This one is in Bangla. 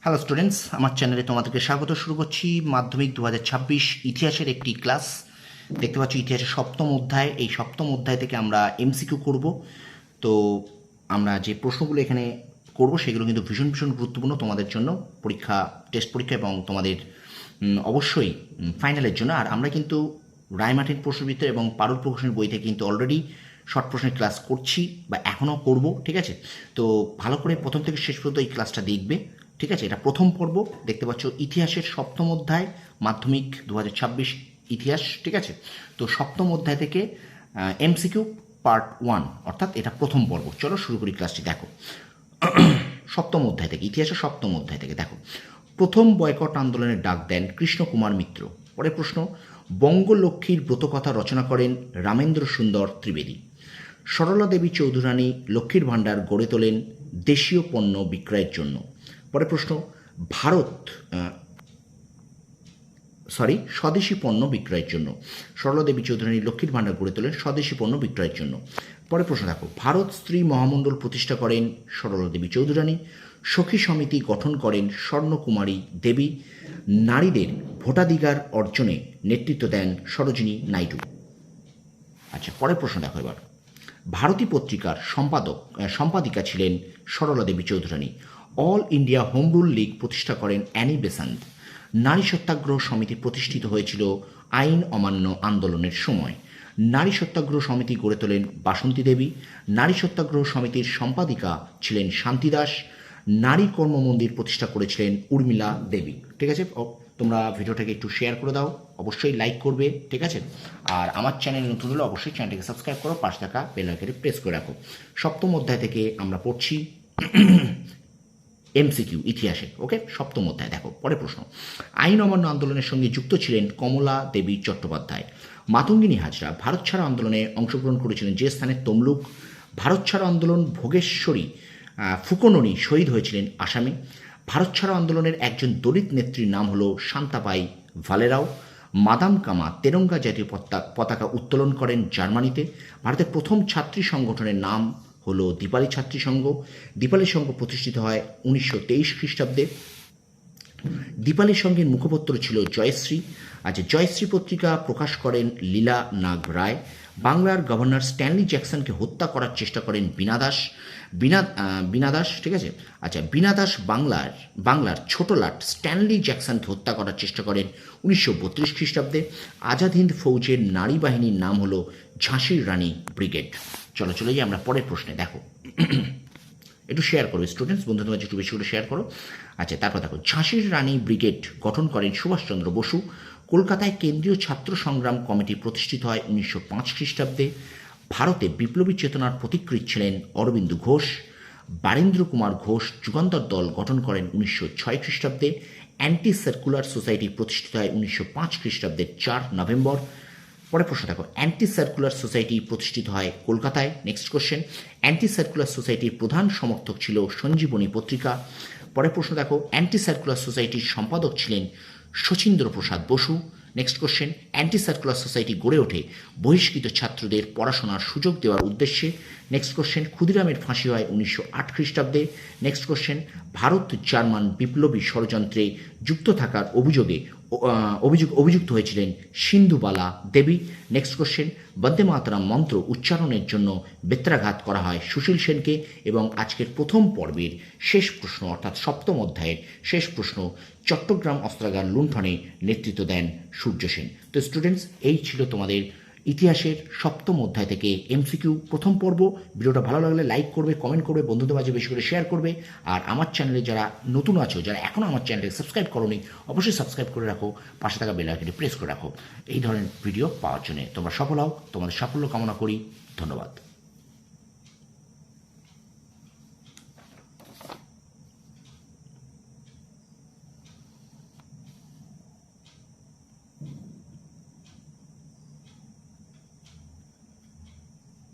হ্যালো স্টুডেন্টস, আমার চ্যানেলে তোমাদেরকে স্বাগত। শুরু করছি মাধ্যমিক 2026 ইতিহাসের একটি ক্লাস। দেখতে পাচ্ছ ইতিহাসের সপ্তম অধ্যায়। এই সপ্তম অধ্যায় থেকে আমরা এমসিকিউ করব। তো আমরা যে প্রশ্নগুলো এখানে করব সেগুলো কিন্তু ভীষণ ভীষণ গুরুত্বপূর্ণ তোমাদের জন্য, পরীক্ষা, টেস্ট পরীক্ষা এবং তোমাদের অবশ্যই ফাইনালের জন্য। আর আমরা কিন্তু রায়মার্টিন প্রশ্নবিত্ত এবং পারুল প্রকাশনের বই থেকে কিন্তু অলরেডি শর্ট প্রশ্নের ক্লাস করছি বা এখনও করব, ঠিক আছে? তো ভালো করে প্রথম থেকে শেষ পর্যন্ত এই ক্লাসটা দেখবে, ঠিক আছে? এটা প্রথম পর্ব। দেখতে পাচ্ছ ইতিহাসের সপ্তম অধ্যায়, মাধ্যমিক 2026 ইতিহাস, ঠিক আছে? তো সপ্তম অধ্যায় থেকে এমসিকিউ পার্ট 1, অর্থাৎ এটা প্রথম পর্ব। চলো শুরু করি ক্লাসটি। দেখো সপ্তম অধ্যায় থেকে, ইতিহাসের সপ্তম অধ্যায় থেকে দেখো, প্রথম বয়কট আন্দোলনের ডাক দেন কৃষ্ণকুমার মিত্র। পরের প্রশ্ন, বঙ্গলক্ষ্মীর ব্রতকথা রচনা করেন রামেন্দ্র সুন্দর ত্রিবেদী। সরলা দেবী চৌধুরানী লক্ষ্মীর ভাণ্ডার গড়ে তোলেন দেশীয় পণ্য বিক্রয়ের জন্য। পরের প্রশ্ন, স্বদেশি পণ্য বিক্রয়ের জন্য। সরলা দেবী চৌধুরানী লক্ষ্মীর ভাণ্ডার গড়ে তোলেন স্বদেশি পণ্য বিক্রয়ের জন্য। পরের প্রশ্ন দেখো, ভারত স্ত্রী মহামণ্ডল প্রতিষ্ঠা করেন সরলা দেবী চৌধুরানী। সখী সমিতি গঠন করেন স্বর্ণকুমারী দেবী। নারীদের ভোটাধিকার অর্জনে নেতৃত্ব দেন সরোজিনী নাইডু। আচ্ছা, পরের প্রশ্ন দেখো এবার, ভারতী পত্রিকার সম্পাদিকা ছিলেন Sarala Devi Chaudhurani. All India home rule league প্রতিষ্ঠা করেন অ্যানি বেসান্ত। নারী সত্যাগ্রহ সমিতি প্রতিষ্ঠিত হয়েছিল আইন অমান্য আন্দোলনের সময়। নারী সত্যাগ্রহ সমিতি গড়ে তোলেন বাসন্তী দেবী। নারী সত্যাগ্রহ সমিতির সম্পাদিকা ছিলেন শান্তি দাস। নারী কর্ম মন্দির প্রতিষ্ঠা করেছিলেন উর্মিলা দেবী। ঠিক আছে, তোমরা ভিডিওটাকে একটু শেয়ার করে দাও, অবশ্যই লাইক করবে, ঠিক আছে? আর আমার চ্যানেল নতুন হলে অবশ্যই চ্যানেলটাকে সাবস্ক্রাইব করো, পাশে থাকা বেল আইকনে প্রেস করে রাখো। সপ্তম অধ্যায় থেকে আমরা পড়ছি এমসিকিউ ইতিহাসে, ওকে? সপ্তম অধ্যায় দেখো, পরের প্রশ্ন, আইন অমান্য আন্দোলনের সঙ্গে যুক্ত ছিলেন কমলা দেবী চট্টোপাধ্যায়। মাতঙ্গিনী হাজরা ভারত ছাড়ো আন্দোলনে অংশগ্রহণ করেছিলেন, যে স্থানে তমলুক। ভারত ছাড়ো আন্দোলন ভোগেশ্বরী ফুকননি শহীদ হয়েছিলেন আসামে। ভারত ছাড়ো আন্দোলনের একজন দলিত নেত্রীর নাম হলো শান্তাবাই ভালেরাও। মাদাম কামা তেরঙ্গা জাতীয় পতাকা উত্তোলন করেন জার্মানিতে। ভারতের প্রথম ছাত্রী সংগঠনের নাম হলো দীপালি ছাত্রী সংঘ। দীপালি সংঘ প্রতিষ্ঠিত হয় 1923 খ্রিস্টাব্দে। দীপালি সংঘের মুখপত্র ছিল জয়শ্রী। আচ্ছা, জয়শ্রী পত্রিকা প্রকাশ করেন লীলা নাগ রায়। বাংলার গভর্নর স্ট্যানলি জ্যাকসনকে হত্যা করার চেষ্টা করেন বীণা দাস। বীণা দাস, ঠিক আছে? আচ্ছা, বীণা দাস বাংলার ছোট লাট স্ট্যানলি জ্যাকসনকে হত্যা করার চেষ্টা করেন 1932 খ্রিস্টাব্দে। আজাদ হিন্দ ফৌজের নারী বাহিনীর নাম হলো ঝাঁসির রানী ব্রিগেড। চলো চলে যাই আমরা পরের প্রশ্নে। দেখো একটু শেয়ার করো স্টুডেন্টস, বন্ধুদের মাঝে একটু বেশি করে শেয়ার করো। আচ্ছা, তারপর দেখো, ঝাঁসির রানী ব্রিগেড গঠন করেন সুভাষচন্দ্র বসু। কলকাতায় কেন্দ্রীয় ছাত্র সংগ্রাম কমিটি প্রতিষ্ঠিত হয় 1905 খ্রিস্টাব্দে। ভারতে বিপ্লবী চেতনার প্রতিকৃত ছিলেন অরবিন্দ ঘোষ। বারীন্দ্র কুমার ঘোষ যুগান্তর দল গঠন করেন 1906 খ্রিস্টাব্দে। অ্যান্টি সার্কুলার সোসাইটি প্রতিষ্ঠিত হয় 1905 খ্রিস্টাব্দের 4 নভেম্বর। পরে প্রশ্ন দেখো, অ্যান্টি সার্কুলার সোসাইটি প্রতিষ্ঠিত হয় কলকাতায়। নেক্সট কোশ্চেন, অ্যান্টি সার্কুলার সোসাইটির প্রধান সমর্থক ছিল সঞ্জীবনী পত্রিকা। পরে প্রশ্ন দেখো, অ্যান্টি সার্কুলার সোসাইটির সম্পাদক ছিলেন Sachindra Prasad Basu. Next question, anti circular society গড়ে ওঠে বহিষ্কৃত ছাত্রদের পড়াশোনার সুযোগ দেওয়ার উদ্দেশ্যে। নেক্সট কোশ্চেন, ক্ষুদিরামের ফাঁসি হয় 1908 খ্রিস্টাব্দে। নেক্সট কোশ্চেন, ভারত জার্মান বিপ্লবী ষড়যন্ত্রে যুক্ত থাকার অভিযুক্ত হয়েছিলেন সিন্ধুবালা দেবী। নেক্সট কোশ্চেন, বন্দে মাতরম মন্ত্র উচ্চারণের জন্য বেত্রাঘাত করা হয় সুশীল সেনকে। এবং আজকের প্রথম পর্বের শেষ প্রশ্ন, অর্থাৎ সপ্তম অধ্যায়ের শেষ প্রশ্ন, চট্টগ্রাম অস্ত্রাগার লুণ্ঠনে নেতৃত্ব দেন সূর্য সেন। তো স্টুডেন্টস, এই ছিল তোমাদের ইতিহাসের সপ্তম অধ্যায় থেকে এমসিকিউ প্রথম পর্ব। ভিডিওটা ভালো লাগলে লাইক করবে, কমেন্ট করবে, বন্ধুদের মাঝে বেশি করে শেয়ার করবে। আর আমার চ্যানেলে যারা নতুন আছো, যারা এখনও আমার চ্যানেলকে সাবস্ক্রাইব করোনি, অবশ্যই সাবস্ক্রাইব করে রাখো, পাশে থাকা বেল আইকনে প্রেস করে রাখো এই ধরনের ভিডিও পাওয়ার জন্য। তোমরা সফল হও, তোমাদের সাফল্য কামনা করি। ধন্যবাদ।